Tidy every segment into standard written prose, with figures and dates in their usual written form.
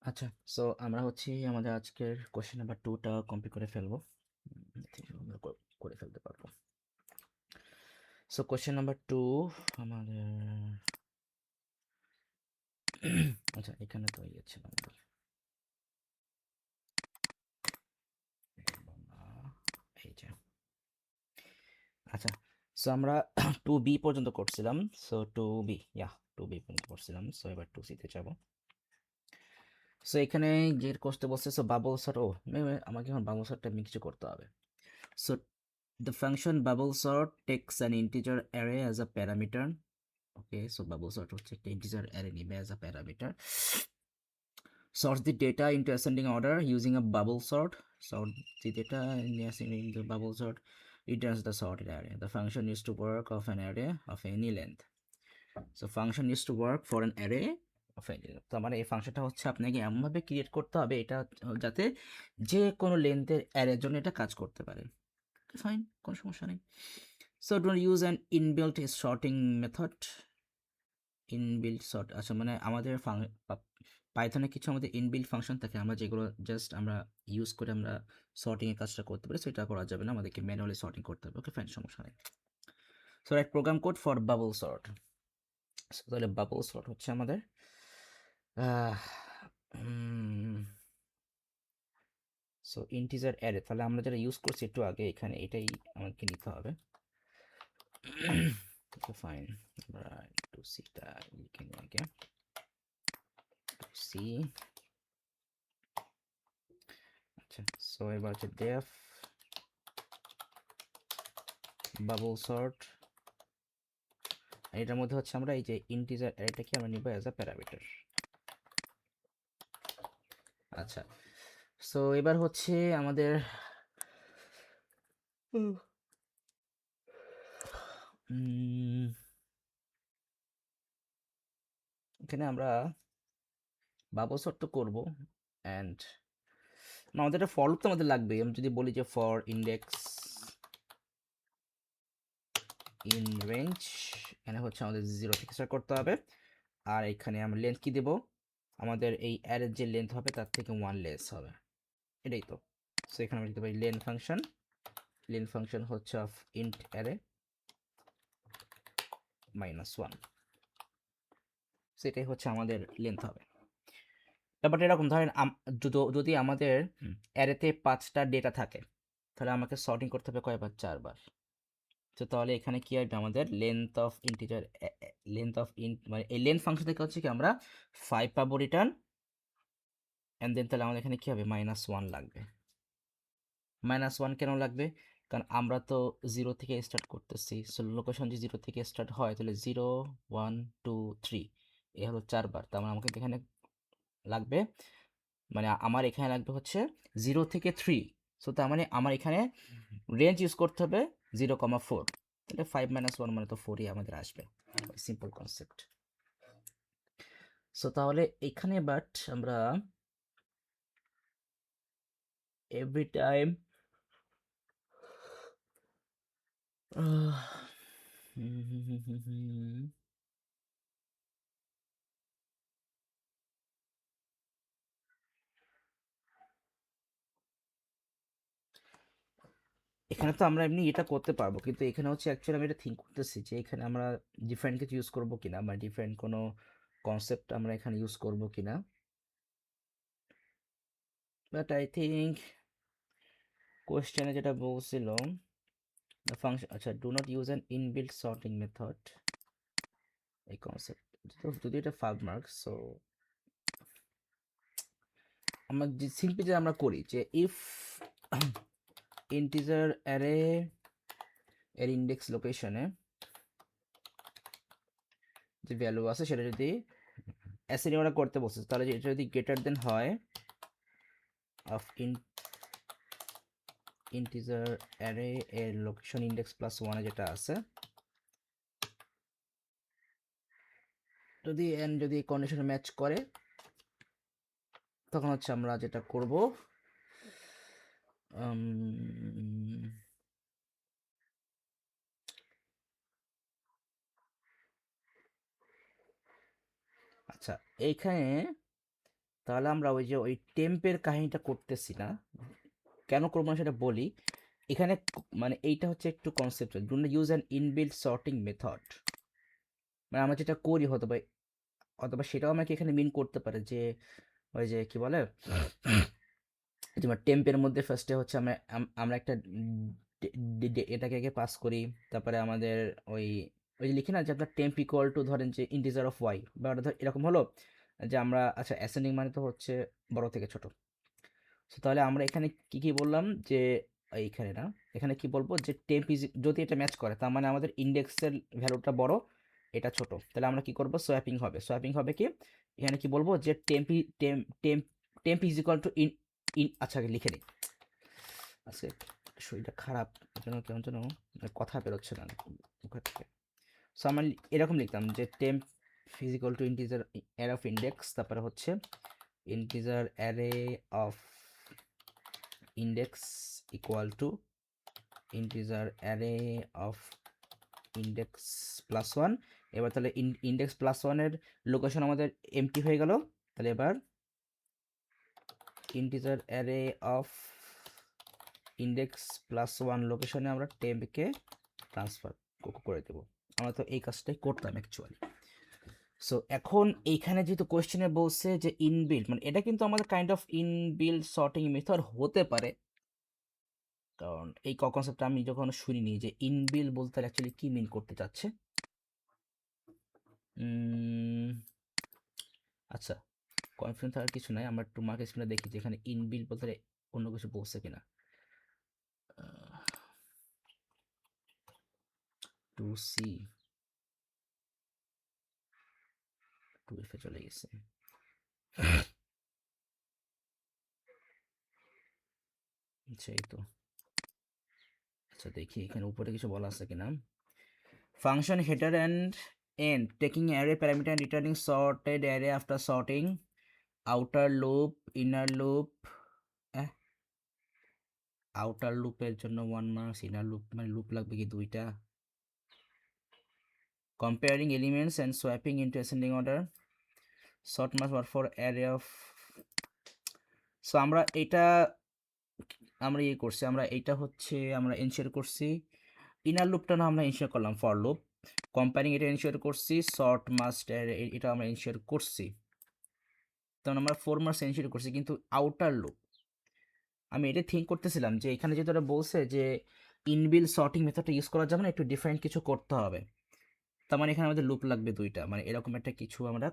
আচ্ছা, সো আমরা হচ্ছে আমাদের আজকের কোশ্চেন নাম্বার 2টা কমপ্লিট করে ফেলবো। ঠিক আছে, আমরা করে ফেলতে পারবো। সো কোশ্চেন নাম্বার 2 আমাদের আচ্ছা, এখানে তো ইয়ে ছিল আমাদের এই যে আচ্ছা, সো আমরা 2B পর্যন্ত করছিলাম। সো 2B, 2B পর্যন্ত করছিলাম। সো এবার 2C-তে যাব। সো এখানে যে করতে বলছে, সো বাবল সর্ট, আমাকে এখন বাবল সর্টটা কিছু করতে হবে। So the function bubble sort takes an integer array as a parameter. Okay, so bubble sort হচ্ছে একটা integer array নিবে as a parameter. Sorts the data into ascending order using a bubble sort. Sort the data in ascending the bubble sort returns the sorted array. The function used to work of an array of any length. So function used to work for an array of any length. তো আমার এই ফাংশনটা হচ্ছে আপনাকে এমনভাবে create করতে হবে এটা যাতে যে কোনো লেন্থের অ্যারের জন্য এটা কাজ করতে পারে। ফাইন, কোনো সমস্যা নেই। So don't use an inbuilt sorting method. Inbuilt sort, আচ্ছা, মানে আমাদের পাইথনে কিছু আমাদের ইনবিল্ট ফাংশন থাকে, আমরা যেগুলো জাস্ট আমরা ইউজ করে আমরা সর্টিংয়ের কাজটা করতে পারি, সেটা করা যাবে না, আমাদেরকে ম্যানুয়ালি সর্টিং করতে হবে। ওকে ফাইন, সমস্যা নেই। So right program code for bubble sort. তাহলে বাবল সর্ট হচ্ছে আমাদের সো ইন্টিজার অ্যারে, তাহলে আমরা যেটা ইউজ করছি একটু আগে এখানে, এটাই আমাকে নিতে হবে। ওকে ফাইন, আমরা একটু সিটা লিখে নিই আগে। সি, আচ্ছা, সো এবার হচ্ছে ডেফ বাবল সর্ট। এটার মধ্যে হচ্ছে আমরা এই যে ইন্টিজার অ্যারেটাকে আমরা নিব অ্যাজ আ প্যারামিটার। আচ্ছা, সো এবার হচ্ছে আমাদের এখানে আমরা বাবল সর্ট তো করবো, অ্যান্ড আমাদের একটা ফর লুপ তো আমাদের লাগবেই। আমি যদি বলি যে ফর ইন্ডেক্স ইন রেঞ্জ, এখানে হচ্ছে আমাদের 0 থেকে স্টার্ট করতে হবে, আর এখানে আমরা লেন্থ কি দেব, আমাদের এই অ্যারের যে লেন্থ হবে তার থেকে 1 লেস হবে, এটাই তো। সো এখানে আমরা দিতে পারি লেন ফাংশন হচ্ছে অফ ইন্ট অ্যারে -1, সেটাই হচ্ছে আমাদের লেন্থ হবে। ব্যাপারটা এরকম, ধরেন যদি আমাদের অ্যারেতে 5টা ডেটা থাকে, তাহলে আমাকে সর্টিং করতে হবে কয়বার, 4বার। তো তাহলে এখানে কি আসবে, আমাদের length of integer, length of int, মানে এই লেন্থ ফাংশন থেকে হচ্ছে কি আমরা 5 পাবো রিটার্ন, অ্যান্ড দেন তাহলে আমাদের এখানে কি হবে, -1 লাগবে। -1 কেন লাগবে, কারণ আমরা তো 0 থেকে স্টার্ট করতেছি। সো লোকেশন যদি 0 থেকে স্টার্ট হয়, তাহলে 0 1 2 3 এ হলো 4বার, তার মানে আমাকে এখানে লাগবে, মানে আমার এখানে লাগবে হচ্ছে 0 থেকে 3। সো তার মানে আমার এখানে রেঞ্জ ইউজ করতে হবে 0,4, তাহলে 5 - 1 মানে তো 4ই আমাদের আসবে। Simple concept. সো তাহলে এখানে বাট আমরা এভরি টাইম এখানে তো আমরা এমনি এটা করতে পারবো, কিন্তু এখানে হচ্ছে অ্যাকচুয়ালি আমি এটা থিঙ্ক করতেছি যে এখানে আমরা ডিফারেন্ট কিছু ইউজ করবো কিনা, বা ডিফারেন্ট কোনো কনসেপ্ট আমরা এখানে ইউজ করবো কিনা। বাট আই থিঙ্ক কোয়েশ্চেনে যেটা বলছিল the function, আচ্ছা, do not use an inbuilt sorting method, এই কনসেপ্ট যদি এটা 5 মার্কস। সো আমরা যে সিম্পলি যে আমরা করি যে ইফ ইন্টিজার অ্যারে এর ইন্ডেক্স লোকেশনে যে ভ্যালু আছে সেটা যদি অ্যাসাইন আমরা করতে বলছে, তাহলে এটা যদি গ্রেটার দেন হয় অফ ইন্টিজার অ্যারে এর লোকেশন ইন্ডেক্স +1 যেটা আছে, যদি কন্ডিশন ম্যাচ করে, তখন হচ্ছে আমরা যেটা করব, আচ্ছা, এইখানে তাহলে আমরা ওই যে ওই টেম্পের কাহিনীটা করতেছি না, কেন করবো না সেটা বলি। এখানে মানে এইটা হচ্ছে একটু concept, do not use an inbuilt sorting method, মানে আমরা যেটা করি অথবা অথবা সেটাও আমাকে এখানে মিন করতে পারে যে ওই যে কি বলে তোমার টেম্পের মধ্যে ফার্স্টে হচ্ছে আমরা আমরা একটা এটাকে আগে পাস করি, তারপরে আমাদের ওই ওই যে লিখি না যে আপনার টেম্প ইকুয়াল টু ধরেন যে ইন্টিজার অফ ওয়াই, বা এরকম হলো যে আমরা আচ্ছা অ্যাসেন্ডিং মানে তো হচ্ছে বড় থেকে ছোট। সো তাহলে আমরা এখানে কি কি বললাম যে এইখানে না, এখানে কি বলবো যে টেম্প ইজ, যদি এটা ম্যাচ করে তার মানে আমাদের ইন্ডেক্সের ভ্যালুটা বড়, এটা ছোট, তাহলে আমরা কি করব সোয়াপিং হবে। সোয়াপিং হবে কি এখানে কি বলবো যে temp is equal to in in আচ্ছা আগে লিখে নিই, আজকে শরীরটা খারাপ, যেন কেমন যেন মানে কথা বেরোচ্ছে না মুখের থেকে। সো আমরা এরকম লিখতাম যে temp physical to integer array of index, তারপরে হচ্ছে integer array of index equal to integer array of index plus one. এবার তাহলে ইন্ডেক্স প্লাস ওয়ানের লোকেশন আমাদের এমটি হয়ে গেল, তাহলে এবার integer array of index plus one লোকেশনে আমরা টেম্পকে ট্রান্সফার করে দেবো। আমরা তো এই কাজটাই করতাম অ্যাকচুয়ালি। সো এখন এইখানে যেহেতু কোয়েশ্চেনে বলছে যে ইনবিল্ড, মানে এটা কিন্তু আমাদের kind of inbuilt sorting method হতে পারে, কারণ এই কনসেপ্টটা আমি যখন শুনিনি যে ইনবিল্ড বলতে অ্যাকচুয়ালি কি মিন করতে চাচ্ছে। আচ্ছা কনফিডেন্স থাকার কিছু নাই, আমরা একটু মার্কেট স্ক্রিনে দেখি যে এখানে ইনবিল্ড বলতে অন্য কিছু বলছে কিনা। টু সি টু এফে চলে গেছে। আচ্ছা এই তো, আচ্ছা দেখি এখানে উপরে কিছু বলা আছে কিনা। Function header and end taking array parameter and returning sorted array after sorting, outer loop inner loop, outer লুপের জন্য 1 মার্কস, ইনার লুপ মানে লুপ লাগবে কি দুইটা, comparing elements and swapping into ascending order, short marks were for array of. So আমরা এটা আমরা ইয়ে করছি, আমরা এইটা হচ্ছে আমরা এনশিওর করছি, ইনার লুপটা না আমরা এনশিওর করলাম ফর লুপ, কম্পেয়ারিং এটা এনশিওর করছি, শর্ট মাস্ট এটা আমরা এনশিওর করছি, তখন আমরা 4 মার্কস এনশিওর করছি। কিন্তু আউটার লুপ আমি এটা থিঙ্ক করতেছিলাম যে এখানে যেহেতু ওরা বলছে যে ইনবিল সর্টিং মেথডটা ইউজ করা যাবে না, একটু ডিফারেন্ট কিছু করতে হবে, তার মানে এখানে আমাদের লুপ লাগবে দুইটা, মানে এরকম একটা কিছু আমরা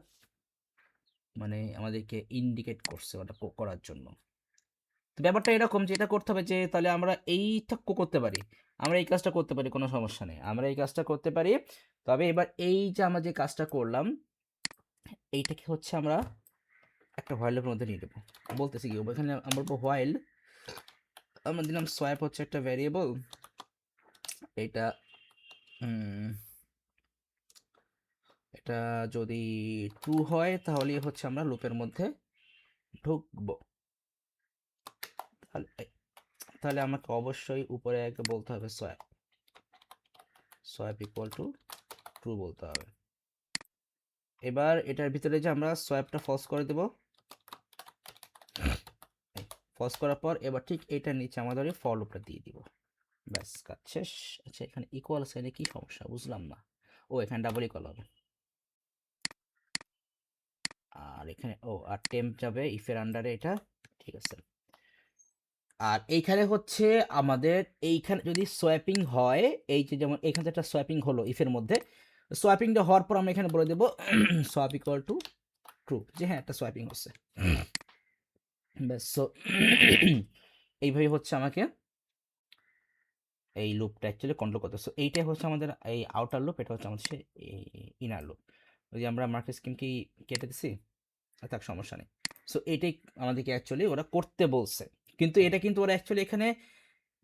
মানে আমাদেরকে ইন্ডিকেট করছে ওটা করার জন্য। তো ব্যাপারটা এরকম যে এটা করতে হবে যে তাহলে আমরা এইটা করতে পারি, আমরা এই কাজটা করতে পারি, কোনো সমস্যা নেই, আমরা এই কাজটা করতে পারি। তবে এবার এই যে আমরা যে কাজটা করলাম এইটাকে হচ্ছে আমরা একটা হোয়াইলের মধ্যে নিয়ে দেবো। বলতেছি কি এখানে আমরা বলবো হোয়াইল, আমরা দিলাম সোয়াপ হচ্ছে একটা ভ্যারিয়েবল, এটা এটা যদি ট্রু হয় তাহলে হচ্ছে আমরা লুপের মধ্যে ঢুকবো। তাহলে তাহলে আমাকে অবশ্যই উপরে একটা বলতে হবে swap, swap equal to true বলতে হবে। এবার এটার ভিতরে যে আমরা সোয়াপটা ফলস করে দেব, ফলস করার পর এবার ঠিক এটার নিচে আমাদের ফর লুপটা দিয়ে দিব, ব্যাস কাজ শেষ। আচ্ছা এখানে ইকুয়াল সাইনে কি সমস্যা বুঝলাম না, ও এখানে ডাবল ইকুয়াল হবে, আর এখানে ও আর টেম্প যাবে ইফের আন্ডারে, এটা ঠিক আছে। আর এইখানে হচ্ছে আমাদের এইখানে যদি সোয়াপিং হয়, এই যে যেমন এখানে একটা সোয়াপিং হলো ইফের মধ্যে, সোয়াপিংটা হওয়ার পর আমরা এখানে বলে দেবো সোয়াপ ইকুয়াল টু ট্রু, যে হ্যাঁ একটা সোয়াপিং হচ্ছে, ব্যাস। সো এইভাবে হচ্ছে আমাকে এই লুপটা অ্যাকচুয়ালি কন্ট্রোল করতে। সো এইটাই হচ্ছে আমাদের এই আউটার লুপ, এটা হচ্ছে আমাদের ইনার লুপ। ওই যে আমরা মার্কেট স্কিম কি কেটে দিছি, থাক সমস্যা নেই। সো এটাই আমাদেরকে অ্যাকচুয়ালি ওরা করতে বলছে, কিন্তু এটা কিন্তু ওরা অ্যাকচুয়ালি এখানে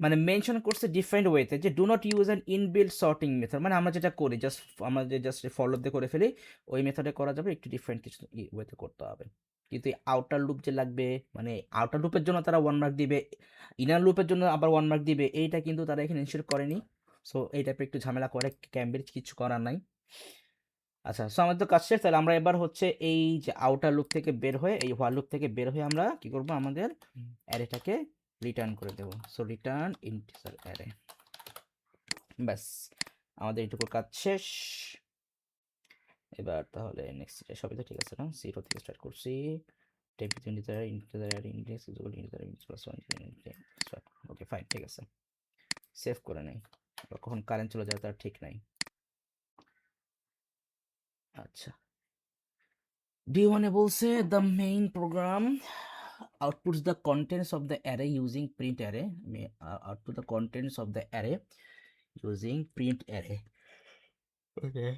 মানে মেনশন করছে ডিফারেন্ট ওয়েতে যে do not use an inbuilt sorting method, মানে আমরা যেটা করি জাস্ট আমরা যে জাস্ট ফলো দিয়ে করে ফেলি ওই মেথডে করা যাবে, একটু ডিফারেন্ট কিছু ওয়েতে করতে হবে। কিন্তু এই আউটার লুপ যে লাগবে, মানে আউটার লুপের জন্য তারা 1 মার্ক দিবে, ইনার লুপের জন্য আবার 1 মার্ক দিবে, এইটা কিন্তু তারা এখানে ইনশিওর করেনি। সো এই টাইপের একটু ঝামেলা করে ক্যামব্রিজ, কিছু করার নাই। আচ্ছা, সো আমাদের তো কাজ শেষ। তাহলে আমরা এবার হচ্ছে এই যে আউটার লুপ থেকে বের হয়ে, এই হোয়াইল লুপ থেকে বের হয়ে আমরা কি করব, আমাদের অ্যারেটাকে রিটার্ন করে দেব। So return integer array. ব্যাস, আমাদের এইটুকু কাজ শেষ। এবার তাহলে নেক্সট সবই তো ঠিক আছে না? 0 থেকে স্টার্ট করছি। Temp integer array index is equal integer index plus 1 start. Okay fine, ঠিক আছে। সেভ করে নেই, কখন কারেন্ট চলে যাবে তার ঠিক নাই। আচ্ছা, D1 বলছে the main program outputs the contents of the array using print array. Output the contents of the array using print array. Okay.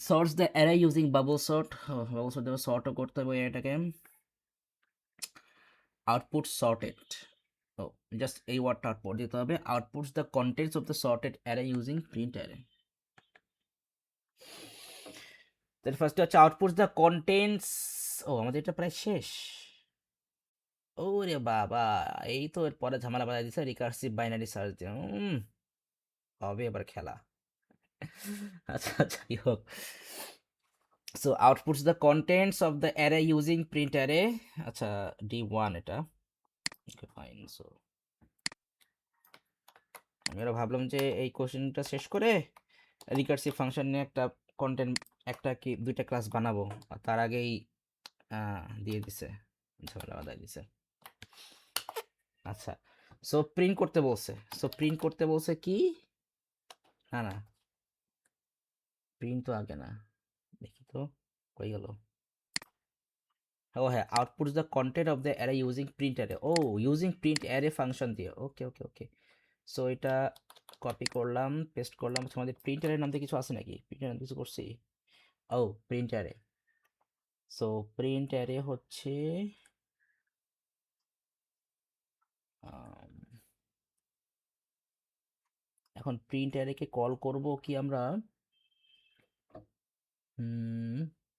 Sorts the array using bubble sort. Bubble sort দেবে, sort করতে হবে এটাকে। Output sorted. Oh, just এই ওয়ার্ডটা output দিতে হবে। Outputs the contents of the sorted array using print array. তাহলে ফার্স্টে হচ্ছে outputs the contents. ও আমাদের এটা প্রায় শেষ। ওরে বাবা, এই তো এর পরে ঝামেলা বাজায় দিছে রিকার্সিভ বাইনারি সার্চ দিয়ে। হবে এবার খেলা। আচ্ছা আচ্ছা, যাই হোক। So outputs the contents of the array using print array. আচ্ছা, D1 এটা। Okay fine. সো আমি আরো ভাবলাম যে এই কোশ্চেনটা শেষ করে রিকার্সিভ ফাংশন নিয়ে একটা কন্টেন্ট, একটা কি দুইটা ক্লাস বানাবো, আর তার আগেই দিয়ে দিছে, ঝামেলা বাজায় দিছে। আচ্ছা, সো প্রিন্ট করতে বলছে। সো প্রিন্ট করতে বলছে কি, না না, প্রিন্ট তো আগে না, দেখি তো কই গেল। ও হ্যাঁ, outputs the content of the array using print array. ও, ইউজিং প্রিন্ট অ্যারে ফাংশন দিয়ে। Okay okay okay. সো এটা কপি করলাম, পেস্ট করলাম। আমাদের প্রিন্ট অ্যারের নাম দিয়ে কিছু আছে নাকি? প্রিন্ট অ্যারে কিছু করছি? ও, print array. So print array হচ্ছে এখন প্রিন্ট অ্যারেকে কল করব কি আমরা?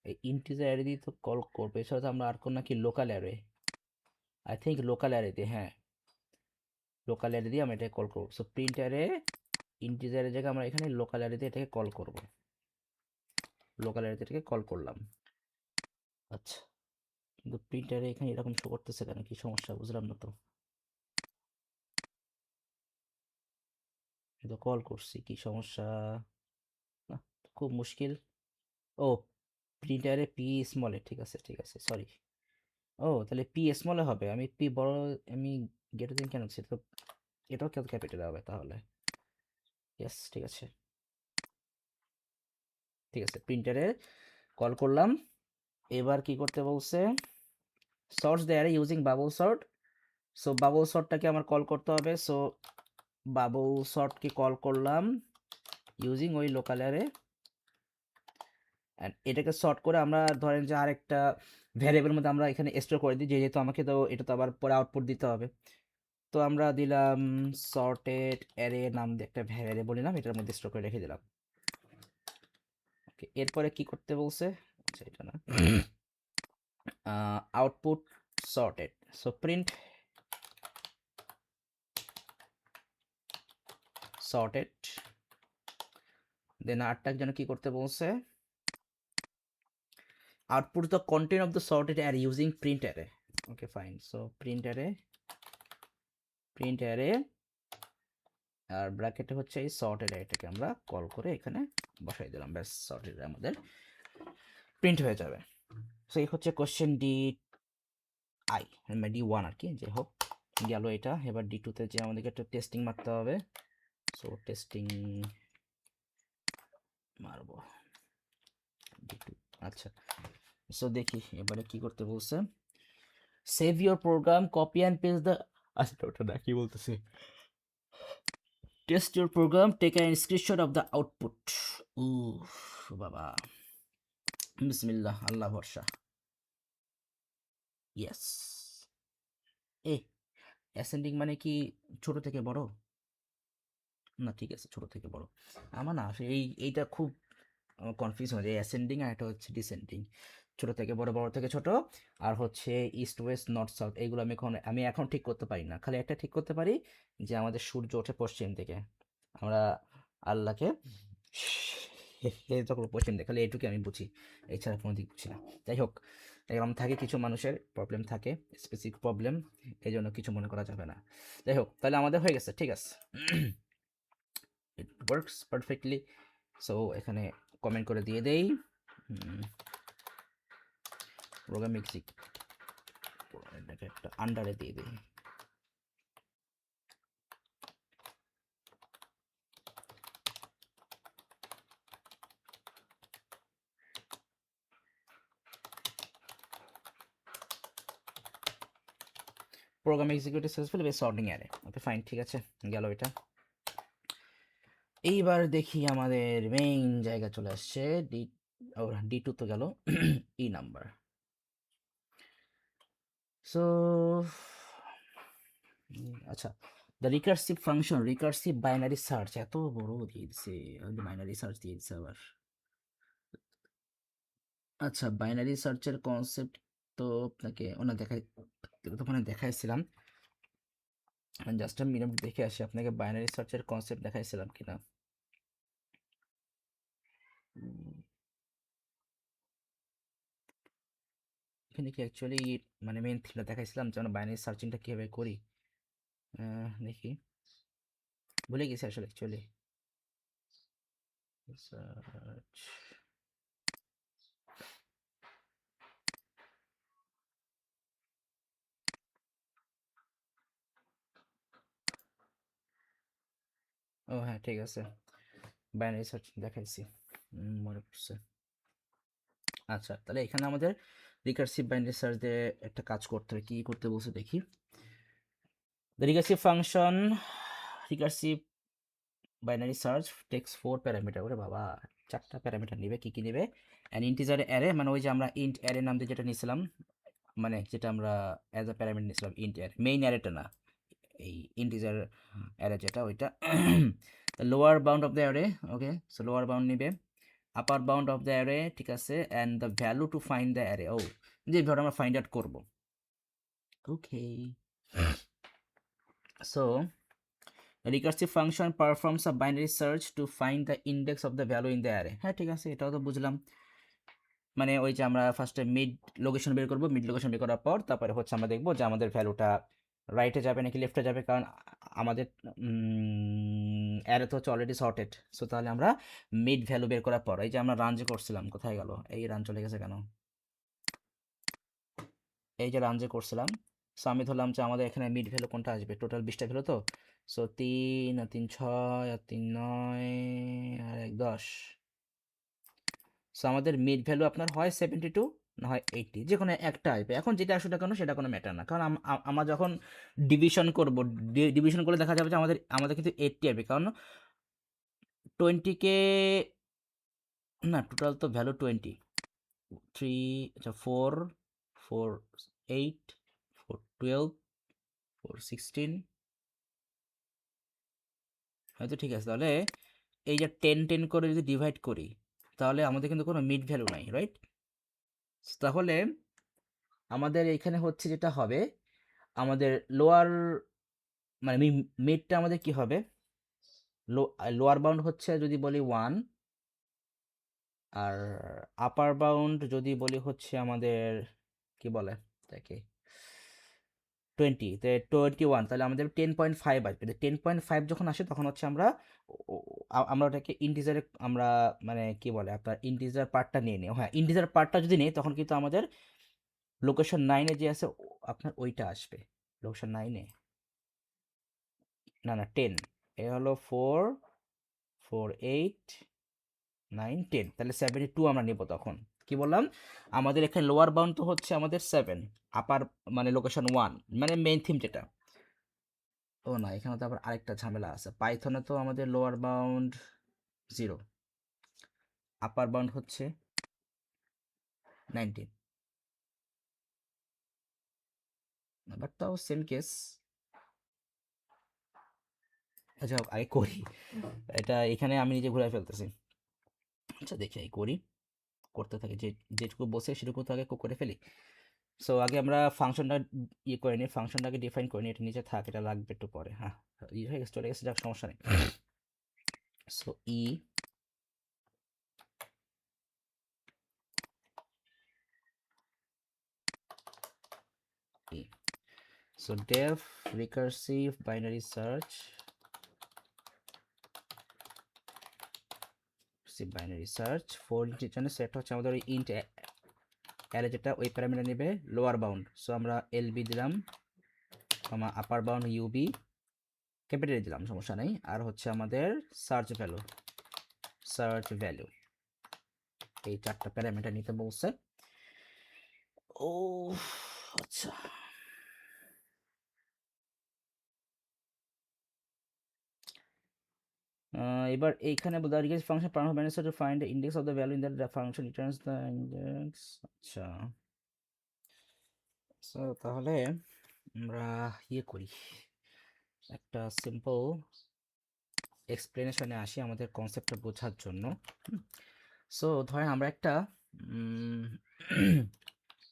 এই ইন্টিজার অ্যারে দিয়ে তো কল করবো, এছাড়া তো আমরা আর কোন নাকি local array, I think local array দিয়ে, হ্যাঁ লোকাল অ্যারে দিয়ে আমরা এটাকে কল করবো। সো প্রিন্ট অ্যারে ইন্টিজারের জায়গায় আমরা এখানে লোকাল অ্যারে দিয়ে এটাকে কল করব। লোকাল অ্যারে এটাকে কল করলাম। আচ্ছা, কিন্তু প্রিন্ট অ্যারে এখানে এরকম শো করতেছে কেন? কি সমস্যা বুঝলাম না তো। এটা কল করছি, কি সমস্যা? না, খুব মুশকিল। ও, প্রিন্ট অ্যারে পি স্মলে, ঠিক আছে ঠিক আছে, সরি। ও, তাহলে পি স্মলে হবে। আমি পি বড়, আমি গেটার দিন কেন তো, এটাও কেন ক্যাপিটাল হবে তাহলে? ইয়েস, ঠিক আছে ঠিক আছে, প্রিন্টারে কল করলাম। এবার কি করতে বলছে? Sorts the array using bubble sort. So bubble সর্টটাকে আমার কল করতে হবে। সো বাবল সর্টকে কল করলাম ইউজিং ওই লোকাল অ্যারে। অ্যান্ড এটাকে সর্ট করে আমরা ধরেন যে আরেকটা ভ্যারিয়েবলের মধ্যে আমরা এখানে স্টোর করে দিই, যেহেতু আমাকে তো এটা তো আবার পরে আউটপুট দিতে হবে। তো আমরা দিলাম সর্টেড অ্যারে নাম দিয়ে একটা ভ্যারিয়েবল নিলাম, এটার মধ্যে স্টোর করে রেখে দিলাম। ওকে, এরপরে কি করতে বলছে? আচ্ছা, এটা না, output sorted. So print sorted, then আটটার জন্য কি করতে বলছে? output the content of the sorted array using print array. Okay fine, so print array আর ব্র্যাকেটে হচ্ছে এই sorted arrayটাকে আমরা কল করে এখানে বসাই দিলাম। ব্যাস, sorted array আমাদের প্রিন্ট হয়ে যাবে। সো এই হচ্ছে কোশ্চেন D1 আর কি, যে হোক গেল এটা। এবার D2 তে যে আমাদেরকে একটা টেস্টিং মারতে হবে। সো টেস্টিং মারবো D2। আচ্ছা, সো দেখি এবারে কি করতে বলছে। Save your program, copy and paste the, আচ্ছা ওটা না, কি বলতেছে, test your program, take an screenshot of the output. ও বাবা, বিসমিল্লাহ, আল্লাহ ভরসা। ইয়েস। এ, অ্যাসেন্ডিং মানে কি ছোট থেকে বড়? না ঠিক আছে, ছোট থেকে বড়। আমার না এইটা খুব কনফিউজ হয়ে যায়, অ্যাসেন্ডিং আর এটা হচ্ছে ডিসেন্ডিং। ছোট থেকে বড়, বড় থেকে ছোট, আর হচ্ছে ইস্ট ওয়েস্ট নর্থ সাউথ, এইগুলো আমি এখন ঠিক করতে পারি না। খালি একটা ঠিক করতে পারি, যে আমাদের সূর্য ওঠে পশ্চিম দিকে, আমরা আল্লাহকে যখন কোশ্চেন দেখালে এটুকু আমি বুঝি, এছাড়া কোনো দিক বুঝি না। যাই হোক, এরকম থাকে, কিছু মানুষের প্রবলেম থাকে, স্পেসিফিক প্রবলেম, এই জন্য কিছু মনে করা যাবে না। যাই হোক, তাহলে আমাদের হয়ে গেছে, ঠিক আছে, ইট ওয়ার্কস পারফেক্টলি। সো এখানে কমেন্ট করে দিয়ে দেই, প্রোগ্রাম এক্সিক, এটাকে একটা আন্ডারে দিয়ে দিই। Program executive successful with sorting array. Okay fine, ঠিক আছে, গেল এটা। এইবার দেখি আমাদের মেইন জায়গা চলে আসছে, D2 তো গেল, ই নাম্বার। সো আচ্ছা, the recursive function, recursive binary search, এত বড় দিয়ে দিছে, বাইনারি সার্চ দিয়ে দিছে আবার। আচ্ছা, বাইনারি সার্চের কনসেপ্ট তো আপনাকে ওনা তখন দেখাইছিলাম, জাস্ট আমি মিনিট দেখে আসি আপনাকে বাইনারি সার্চের কনসেপ্ট দেখাইছিলাম কিনা। এখানে কি অ্যাকচুয়ালি মানে মেইন থিমটা দেখাইছিলাম যে আমরা বাইনারি সার্চিংটা কীভাবে করি, দেখি, ভুলে গেছি আসলে অ্যাকচুয়ালি। সার্চ, ও হ্যাঁ ঠিক আছে, বাইনারি সার্চ দেখাইছি, মনে পড়ছে। আচ্ছা, তাহলে এখানে আমাদের রিকার্সিভ বাইনারি সার্চ দিয়ে একটা কাজ করতে হবে, কি করতে বলছে দেখি। The recursive function, recursive binary search takes 4 parameter, ওরে বাবা, 4টা প্যারামিটার নেবে, কি কি নেবে, অ্যান ইন্টিজার অ্যারে, মানে ওই যে আমরা ইন্ট অ্যারে নাম দিয়ে যেটা নিয়েছিলাম, মানে যেটা আমরা অ্যাজ আ প্যারামিটার নিয়েছিলাম, ইন্ট অ্যারে, মেইন অ্যারেটা না, এই ইন্টিজার অ্যারে যেটা ওইটা। Lower bound of the array, okay, so lower bound নিবে, upper bound of the array, ঠিক আছে, and the value to find the array, ও যে ভ্যালু আমরা ফাইন্ড আউট করবো, okay. So recursive function performs a binary search to find the index of the value in the array, হ্যাঁ ঠিক আছে, এটাও তো বুঝলাম। মানে ওই যে আমরা ফার্স্টে মিড লোকেশন বের করবো, মিড লোকেশন বের করার পর তারপরে হচ্ছে আমরা দেখবো যে আমাদের ভ্যালুটা রাইটে যাবে নাকি লেফটে যাবে, কারণ আমাদের অ্যারে তো হচ্ছে অলরেডি সর্টেড। সো তাহলে আমরা মিড ভ্যালু বের করার পর, এই যে আমরা রান যে করছিলাম, কোথায় গেল, এই রান চলে গেছে কেন, এই যে রান যে করছিলাম, সো আমি ধরলাম যে আমাদের এখানে মিড ভ্যালু কোনটা আসবে, টোটাল 20টা ভ্যালু তো, সো 3 আর 3 6 আর 3 9 আর 1 10, সো আমাদের মিড ভ্যালু আপনার হয় 72 না হয় 80, যে কোনো একটা আসবে। এখন যেটা আসলে কেন সেটা কোনো ম্যাটার না, কারণ আমরা যখন ডিভিশন করব, ডিভিশন করলে দেখা যাবে যে আমাদের আমাদের কিন্তু 80 আসবে, কারণ 20কে, না টোটাল তো ভ্যালু 20, 3, আচ্ছা 4, 4 8, 4 12, 4 16, হয়তো ঠিক আছে। তাহলে এই যে 10 10 করে যদি ডিভাইড করি, তাহলে আমাদের কিন্তু কোনো মিড ভ্যালু নাই, রাইট? তাহলে আমাদের এখানে হচ্ছে যেটা হবে, আমাদের লোয়ার, মানে মিডটা আমাদের কি হবে, লোয়ার বাউন্ড হচ্ছে যদি বলি 1, আর আপার বাউন্ড যদি বলি হচ্ছে আমাদের কি বলে তাকে 20, তো 21, তাহলে আমাদের 10.5 আসবে। 10.5 যখন আসে তখন হচ্ছে আমরা আমরা ওটাকে ইন্টিজারে আমরা, মানে কি বলে আপনার ইন্টিজার পার্টটা নিয়ে নিই, হ্যাঁ ইন্টিজার পার্টটা যদি নিই তখন কিন্তু আমাদের লোকেশন 9-এ যে আছে আপনার ওইটা আসবে, লোকেশন 9-এ, না না 10, এ হলো 4 4 8 9 10, তাহলে 72 আমরা নিব তখন। কি বললাম, আমাদের এখানে লোয়ার বাউন্ড তো হচ্ছে আমাদের 7, আপার মানে লোকেশন 1, মানে মেইন থিম যেটা। ও না, এখানে তো আবার আরেকটা ঝামেলা আছে, পাইথনে তো আমাদের লোয়ার বাউন্ড 0, আপার বাউন্ড হচ্ছে 19, বাট তাও সেম কেস। আচ্ছা আগে করি এটা, এখানে আমি নিজে ঘুরে ফেলতেছি। আচ্ছা দেখি এই করি, করতে থাকি, যে যেটুকু বসে সেটুকু তো আগে করে ফেলি। সো আগে আমরা ফাংশনটা ইয়ে করে নিই, ফাংশনটাকে ডিফাইন করে নিই, এটা নিচে থাক, এটা লাগবে একটু পরে, হ্যাঁ ইয়ে হয়ে গেছে, চলে গেছে, যাক সমস্যা নেই। So E E. So def recursive binary search binary search for int এর জন্য সেট হচ্ছে আমাদের ওই int অ্যারে যেটা ওই প্যারামিটার নেবে লোয়ার বাউন্ড। সো আমরা lb দিলাম কমা আপার বাউন্ড ub ক্যাপিটাল দিলাম, সমস্যা নেই। আর হচ্ছে আমাদের সার্চ ভ্যালু এই 4টা প্যারামিটার নিতে বলছে। ও আচ্ছা, এবার এইখানে the recursive function performance to find the index of the value in that function returns the index। আচ্ছা, সো তাহলে আমরা ইয়ে করি, একটা সিম্পল এক্সপ্লেনেশনে আসি আমাদের কনসেপ্টটা বোঝার জন্য। সো ধরেন আমরা একটা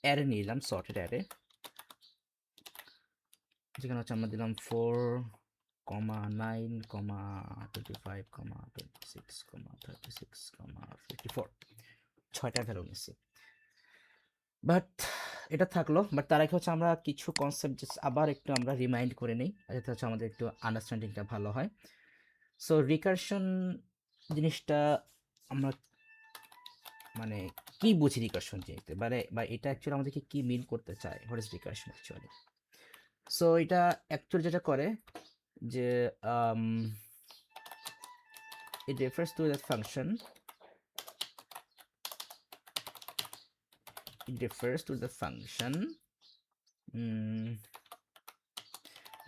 অ্যারে নিলাম, সর্টেড অ্যারে, যেখানে হচ্ছে আমরা দিলাম 4, 9, 25, 26, 36, 54, 6টা ভ্যালু নিচ্ছি। বাট এটা থাকলো, বাট তার আগে হচ্ছে আমরা কিছু কনসেপ্ট আবার একটু আমরা রিমাইন্ড করে নিই, যাতে হচ্ছে আমাদের একটু আন্ডারস্ট্যান্ডিংটা ভালো হয়। সো রিকারশন জিনিসটা আমরা মানে কি বুঝি রিকারশন জিনিসটা, মানে বা এটা অ্যাকচুয়ালি আমাদেরকে কি মিন করতে চায়, what is recursion actually. So এটা অ্যাকচুয়ালি যেটা করে যে it refers to the function,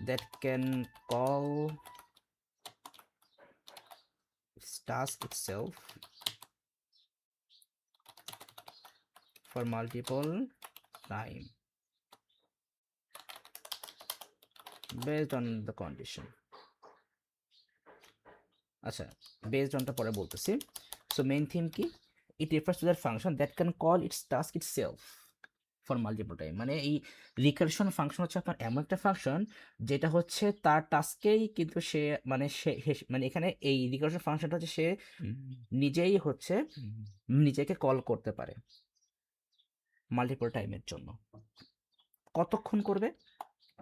that can call its task itself for multiple time based on the condition। আচ্ছা, based on টা পরে বলতেছি। সো মেইন থিম কি, it refers to that function that can call its task itself for multiple time। মানে এই recursion function হচ্ছে আপনার এমন একটা ফাংশন যেটা হচ্ছে তার টাস্কেই কিন্তু সে মানে মানে এখানে এই রিকারশন ফাংশনটা হচ্ছে সে নিজেই হচ্ছে নিজেকে কল করতে পারে মাল্টিপল টাইমের জন্য। কতক্ষণ করবে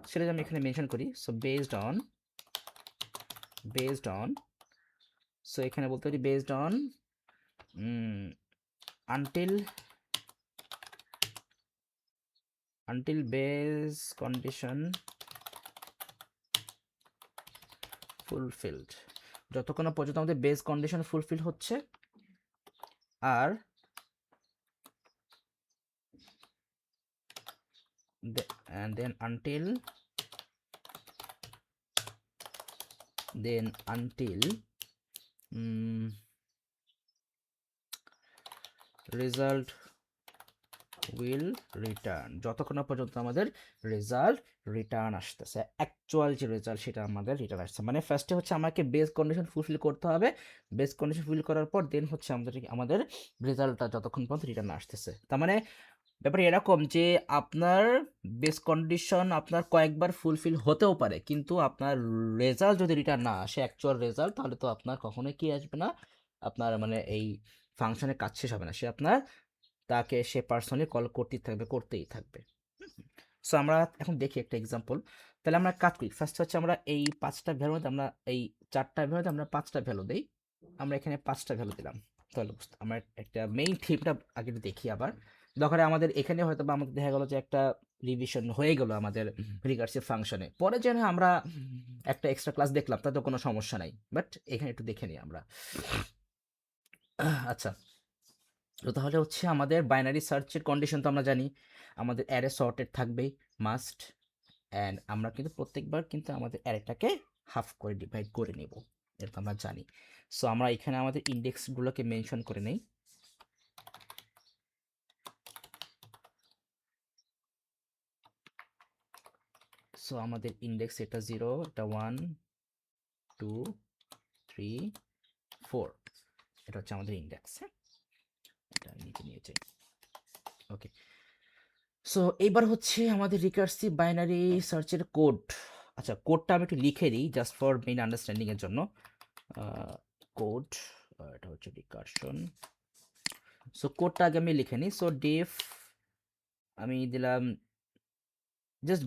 সেটা আমি এখানে মেনশন করি। সো বেসড অন সো এখানে বলতে পারি based on until base condition fulfilled, যতক্ষণ না পর্যন্ত আমাদের বেস কন্ডিশন ফুলফিল হচ্ছে, আর and then until result will return, যতক্ষণ না পর্যন্ত আমাদের রেজাল্ট রিটার্ন আসতেছে, অ্যাকচুয়াল যে রেজাল্ট সেটা আমাদের রিটার্ন আসছে। মানে ফার্স্টে হচ্ছে আমাকে বেস কন্ডিশন ফুলফিল করতে হবে, বেস কন্ডিশন ফুলফিল করার পর দেন হচ্ছে আমাদের রেজাল্টটা যতক্ষণ পর্যন্ত রিটার্ন আসতেছে। তার মানে ব্যাপারটা এরকম যে আপনার বেস কন্ডিশন আপনার কয়েকবার ফুলফিল হতেও পারে, কিন্তু আপনার রেজাল্ট যদি রিটার্ন না আসে অ্যাকচুয়াল রেজাল্ট, তাহলে তো আপনার কখনোই কি আসবে না, আপনার মানে এই ফাংশনের কাজ শেষ হবে না, সে আপনার তাকে সে পার্সোনালি কল করতেই থাকবে। সো আমরা এখন দেখি একটা এক্সাম্পল। তাহলে আমরা কাজ করি, ফার্স্ট হচ্ছে আমরা এই 5টা ভ্যালুর মধ্যে আমরা এই 4টা ভ্যালুতে আমরা 5টা ভ্যালু দিই। আমরা এখানে 5টা ভ্যালু দিলাম। তাহলে আমরা একটা মেইন থিমটা আগে দেখি আবার। দরকারে আমাদের এখানে হয়তো বা আমাদের দেখা গেল যে একটা রিভিশন হয়ে গেল আমাদের রিকার্সিভ ফাংশনে, পরে যেন আমরা একটা এক্সট্রা ক্লাস দেখলাম তাতে কোনো সমস্যা নাই, বাট এখানে একটু দেখে নিই আমরা। আচ্ছা, তো তাহলে হচ্ছে আমাদের বাইনারি সার্চের কন্ডিশন তো আমরা জানি, আমাদের অ্যারে সর্টেড থাকবেই মাস্ট, অ্যান্ড আমরা কিন্তু প্রত্যেকবার কিন্তু আমাদের অ্যারেটাকে হাফ করে ডিভাইড করে নেব, এটা আমরা জানি। সো আমরা এখানে আমাদের ইন্ডেক্সগুলোকে মেনশন করে নেই। সো আমাদের ইন্ডেক্স এটা 0, এটা 1, 2, 3, 4, এটা হচ্ছে আমাদের ইন্ডেক্স। হ্যাঁ, এটা নিচে নিয়ে যাই। ওকে, সো এইবার হচ্ছে আমাদের রিকার্সিভ বাইনারি সার্চের কোড। আচ্ছা, কোডটা আমি একটু লিখে দিই জাস্ট ফর মেইন আন্ডারস্ট্যান্ডিং এর জন্য। কোড, এটা হচ্ছে রিকারশন। সো কোডটা আগে আমি লিখে নিই। সো ডিফ আমি দিলাম জাস্ট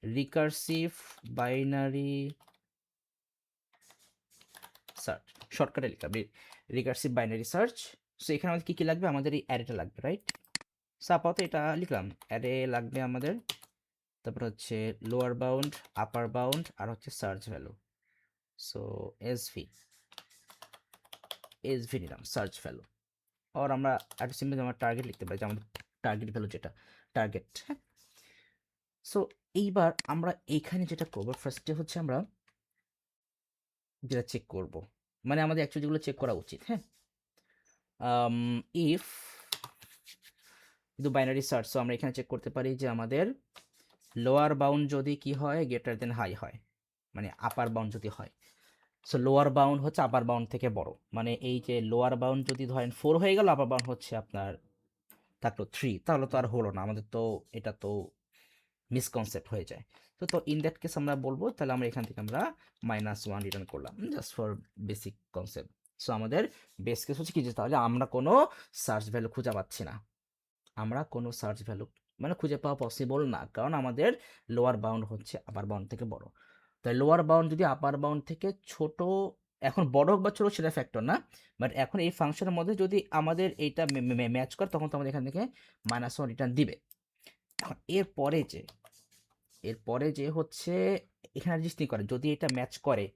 রিকার্সিভ বাইনারি সার্চ, শর্টকাটে লিখলাম রিকার্সিভ বাইনারি সার্চ। সো এখানে আমাদের কী কী লাগবে, আমাদের এই অ্যারেটা লাগবে, রাইট? সো আপাতত এটা লিখলাম, অ্যারে লাগবে আমাদের, তারপর হচ্ছে লোয়ার বাউন্ড, আপার বাউন্ড, আর হচ্ছে সার্চ ভ্যালু। সো এসভি নিলাম, সার্চ ভ্যালু। আর আমরা একটা সিম্পল আমার টার্গেট লিখতে পারি, যে আমাদের টার্গেট ভ্যালু যেটা টার্গেট, হ্যাঁ। সো এইবার আমরা এইখানে যেটা করবো, ফার্স্টে হচ্ছে আমরা যেটা চেক করব, মানে আমাদের অ্যাকচুয়ালি যেগুলো চেক করা উচিত, হ্যাঁ। ইফ কিন্তু বাইনারি সার্চ, সো আমরা এখানে চেক করতে পারি যে আমাদের লোয়ার বাউন্ড যদি কি হয়, গ্রেটার দেন হাই হয়, মানে আপার বাউন্ড যদি হয়। সো লোয়ার বাউন্ড হচ্ছে আপার বাউন্ড থেকে বড়, মানে এই যে লোয়ার বাউন্ড যদি ধরেন 4 হয়ে গেল, আপার বাউন্ড হচ্ছে আপনার থাকলো 3, তাহলে তো আর হলো না আমাদের, তো এটা তো মিসকনসেপ্ট হয়ে যায়। তো ইন দ্যাট কেস আমরা বলবো তাহলে আমরা এখান থেকে আমরা -1 রিটার্ন করলাম, just for basic concept. So আমাদের বেস কেস হচ্ছে কি, যে তাহলে আমরা কোনো সার্চ ভ্যালু খুঁজে পাচ্ছি না, আমরা কোনো সার্চ ভ্যালু মানে খুঁজে পাওয়া পসিবল না, কারণ আমাদের লোয়ার বাউন্ড হচ্ছে আপার বাউন্ড থেকে বড়। তাই লোয়ার বাউন্ড যদি আপার বাউন্ড থেকে ছোট, এখন বড় হোক বা ছোট সেটা ফ্যাক্টর না, বাট এখন এই ফাংশনের মধ্যে যদি আমাদের এইটা ম্যাচ করে, তখন তো আমাদের এখান থেকে -1 রিটার্ন দিবে। এখন এরপরে যে হচ্ছে এখানে রেজিস্ট্রি করে, যদি এটা ম্যাচ করে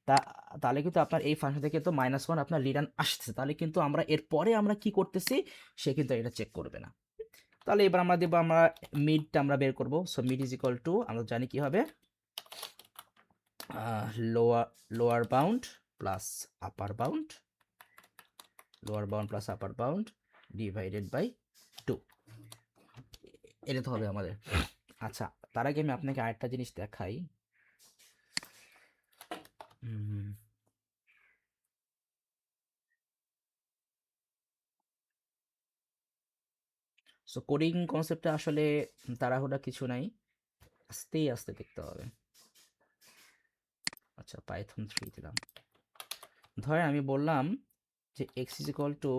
তা তাহলে কিন্তু আপনার এই ফাংশন থেকে তো -1 আপনার রিটার্ন আসছে, তাহলে কিন্তু আমরা এরপরে আমরা কি করতেছি সে কিন্তু এটা চেক করবে না। তাহলে এবার আমরা দেবো, আমরা মিডটা আমরা বের করবো। So mid is equal to, আমরা জানি কি হবে, lower bound plus upper bound, divided by 2, এটা তো হবে আমাদের। আচ্ছা, তার আগে আমি আপনাকে আরেকটা জিনিস দেখাই। সো কোডিং কনসেপ্টে আসলে তাড়াহুড়া কিছু নাই, আস্তে আস্তে দেখতে হবে। আচ্ছা, পাইথন 3 দিলাম, ধরেন আমি বললাম যে x is equal to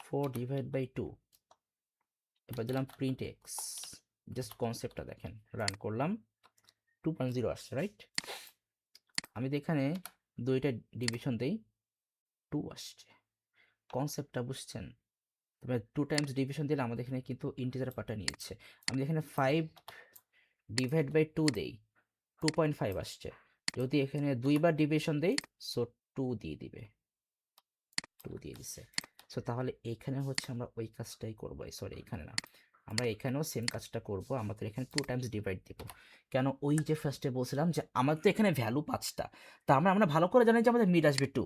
4 divide by 2, এবার দিলাম প্রিন্ট এক্স, জাস্ট কনসেপ্টটা দেখেন, রান করলাম, 2.0 আসছে, রাইট? আমি তো এখানে দুইটা ডিভিশন দেই, 2 আসছে, কনসেপ্টটা বুঝছেন? তবে 2 টাইমস ডিভিশন দিলে আমাদের এখানে কিন্তু ইন্টিজার পার্টটা নিয়েছে। আমি এখানে 5 ডিভাইড বাই 2 দেই, 2.5 আসছে। যদি এখানে দুইবার ডিভিশন দেই, সো 2 দিয়ে দিবে, 2 দিয়ে দিছে। সো তাহলে এখানে হচ্ছে আমরা ওই কাজটাই করবো, সরি এখানে না, আমরা এখানেও সেম কাজটা করব, আমাদের এখানে 2 টাইমস ডিভাইড দিব। কেন, ওই যে ফার্স্টে বলছিলাম যে আমাদের তো এখানে ভ্যালু 5টা, তা আমরা ভালো করে জানি যে আমাদের মিড আসবে 2,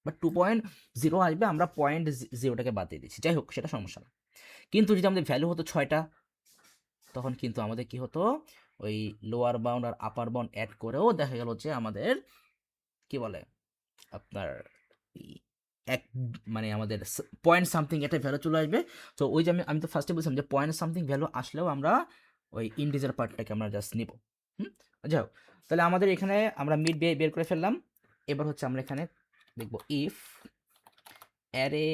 বাট 2.0 আসবে, আমরা 0.0টাকে বাদ দিয়ে দিচ্ছি, যাই হোক সেটা সমস্যা না। কিন্তু যদি আমাদের ভ্যালু হতো 6টা, তখন কিন্তু আমাদের কি হতো, ওই লোয়ার বাউন্ড আর আপার বাউন্ড অ্যাড করেও দেখা গেল যে আমাদের কি বলে আপনার এক, মানে আমাদের পয়েন্ট সামথিং একটা ভ্যালু চলে আসবে। তো ওই যে আমি তো ফার্স্টে বলছিলাম যে পয়েন্ট সামথিং ভ্যালু আসলেও আমরা ওই ইন্টিজার পার্টটাকে আমরা জাস্ট নিব। যাই হোক, তাহলে আমাদের এখানে আমরা মিড বের করে ফেললাম। এবার হচ্ছে আমরা এখানে দেখব ইফ অ্যারে